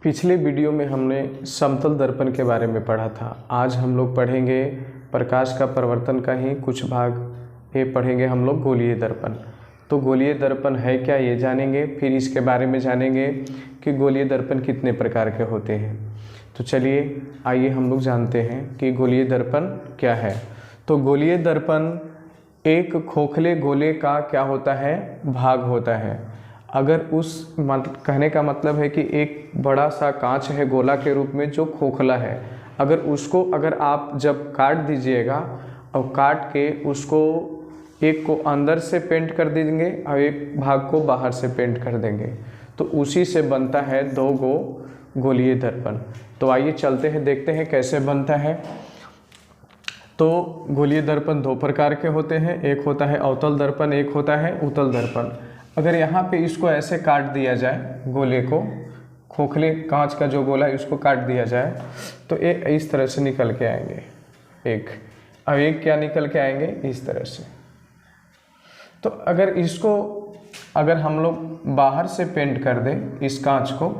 पिछले वीडियो में हमने समतल दर्पण के बारे में पढ़ा था। आज हम लोग पढ़ेंगे प्रकाश का परावर्तन का ही कुछ भाग। ये पढ़ेंगे हम लोग गोलीय दर्पण। तो गोलीय दर्पण है क्या ये जानेंगे, फिर इसके बारे में जानेंगे कि गोलीय दर्पण कितने प्रकार के होते हैं। तो चलिए आइए हम लोग जानते हैं कि गोलीय दर्पण क्या है। तो गोलीय दर्पण एक खोखले गोले का क्या होता है, भाग होता है। अगर उस कहने का मतलब है कि एक बड़ा सा कांच है गोला के रूप में जो खोखला है, अगर आप जब काट दीजिएगा और काट के उसको एक को अंदर से पेंट कर देंगे और एक भाग को बाहर से पेंट कर देंगे, तो उसी से बनता है दो गो गोलीय दर्पण। तो आइए चलते हैं, देखते हैं कैसे बनता है। तो गोलीय दर्पण दो प्रकार के होते हैं, एक होता है अवतल दर्पण, एक होता है उत्तल दर्पण। अगर यहाँ पे इसको ऐसे काट दिया जाए, गोले को, खोखले कांच का जो गोला है इसको काट दिया जाए तो ये इस तरह से निकल के आएंगे एक, अब एक क्या निकल के आएंगे इस तरह से। तो अगर हम लोग बाहर से पेंट कर दें इस कांच को,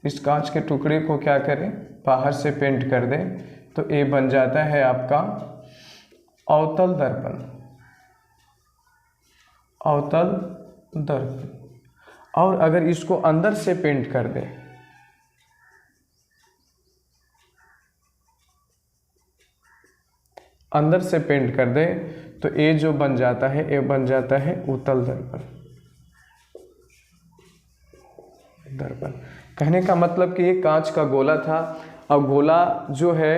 इस कांच के टुकड़े को क्या करें बाहर से पेंट कर दें, तो ये बन जाता है आपका अवतल दर्पण, अवतल दर्पण। और अगर इसको अंदर से पेंट कर दें, अंदर से पेंट कर दें, तो ये जो बन जाता है ये बन जाता है उत्तल दर्पण। दर्पण कहने का मतलब कि ये कांच का गोला था, और गोला जो है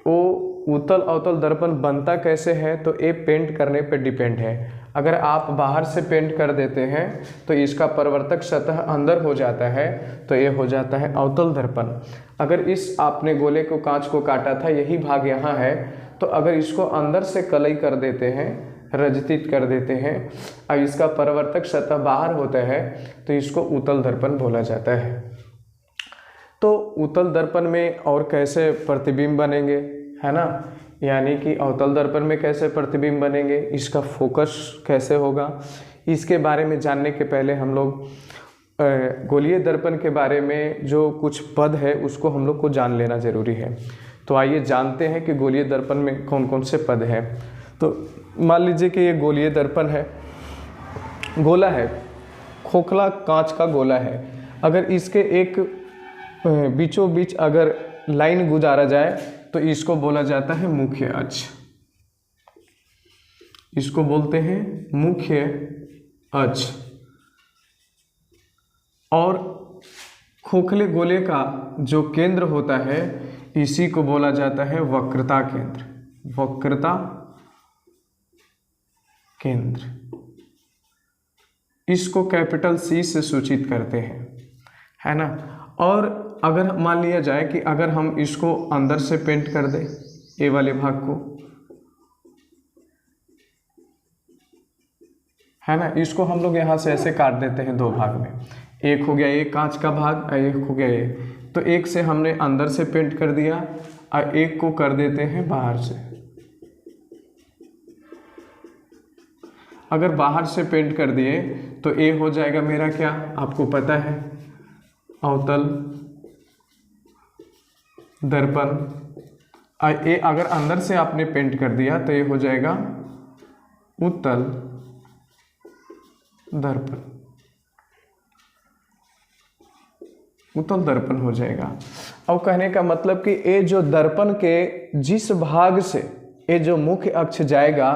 वो उत्तल अवतल दर्पण बनता कैसे है, तो ये पेंट करने पे डिपेंड है। अगर आप बाहर से पेंट कर देते हैं तो इसका परावर्तक सतह अंदर हो जाता है, तो ये हो जाता है अवतल दर्पण। अगर इस आपने गोले को कांच को काटा था, यही भाग यहाँ है, तो अगर इसको अंदर से कलई कर देते हैं, रजतित कर देते हैं, और इसका परावर्तक सतह बाहर होता है, तो इसको उत्तल दर्पण बोला जाता है। तो उत्तल दर्पण में और कैसे प्रतिबिंब बनेंगे, है ना, यानी कि अवतल दर्पण में कैसे प्रतिबिंब बनेंगे, इसका फोकस कैसे होगा, इसके बारे में जानने के पहले हम लोग गोलीय दर्पण के बारे में जो कुछ पद है उसको हम लोग को जान लेना ज़रूरी है। तो आइए जानते हैं कि गोलीय दर्पण में कौन कौन से पद हैं। तो मान लीजिए कि ये गोलीय दर्पण है, गोला है, खोखला कांच का गोला है। अगर इसके एक बीचों बीच अगर लाइन गुजारा जाए तो इसको बोला जाता है मुख्य अक्ष, इसको बोलते हैं मुख्य अक्ष। और खोखले गोले का जो केंद्र होता है इसी को बोला जाता है वक्रता केंद्र, वक्रता केंद्र। इसको कैपिटल सी से सूचित करते हैं, है ना। और अगर मान लिया जाए कि अगर हम इसको अंदर से पेंट कर दें, ये वाले भाग को, है ना, इसको हम लोग यहाँ से ऐसे काट देते हैं दो भाग में, एक हो गया ये कांच का भाग और एक हो गया ये। तो एक से हमने अंदर से पेंट कर दिया और एक को कर देते हैं बाहर से। अगर बाहर से पेंट कर दिए तो ये हो जाएगा मेरा क्या, आपको पता है, अवतल दर्पण। ये अगर अंदर से आपने पेंट कर दिया तो ये हो जाएगा उत्तल दर्पण, उत्तल दर्पण हो जाएगा। अब कहने का मतलब कि ये जो दर्पण के जिस भाग से ये जो मुख्य अक्ष जाएगा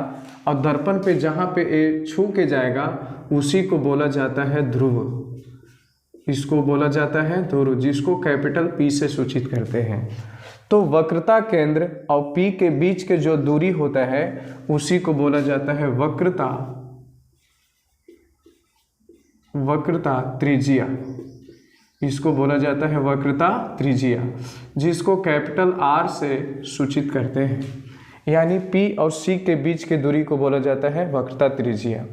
और दर्पण पे जहाँ पे ये छू के जाएगा उसी को बोला जाता है ध्रुव, इसको बोला जाता है ध्रुव, जिसको कैपिटल पी से सूचित करते हैं। तो वक्रता केंद्र और पी के बीच के जो दूरी होता है उसी को बोला जाता है वक्रता, वक्रता त्रिज्या, इसको बोला जाता है वक्रता त्रिज्या, जिसको कैपिटल आर से सूचित करते हैं। यानी पी और सी के बीच के दूरी को बोला जाता है वक्रता त्रिज्या।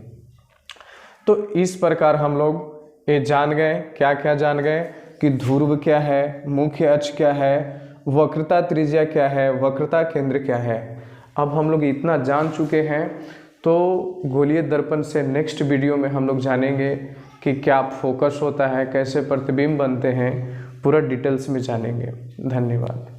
तो इस प्रकार हम लोग ये जान गए, क्या क्या जान गए कि ध्रुव क्या है, मुख्य अक्ष क्या है, वक्रता त्रिज्या क्या है, वक्रता केंद्र क्या है। अब हम लोग इतना जान चुके हैं, तो गोलीय दर्पण से नेक्स्ट वीडियो में हम लोग जानेंगे कि क्या फोकस होता है, कैसे प्रतिबिंब बनते हैं, पूरा डिटेल्स में जानेंगे। धन्यवाद।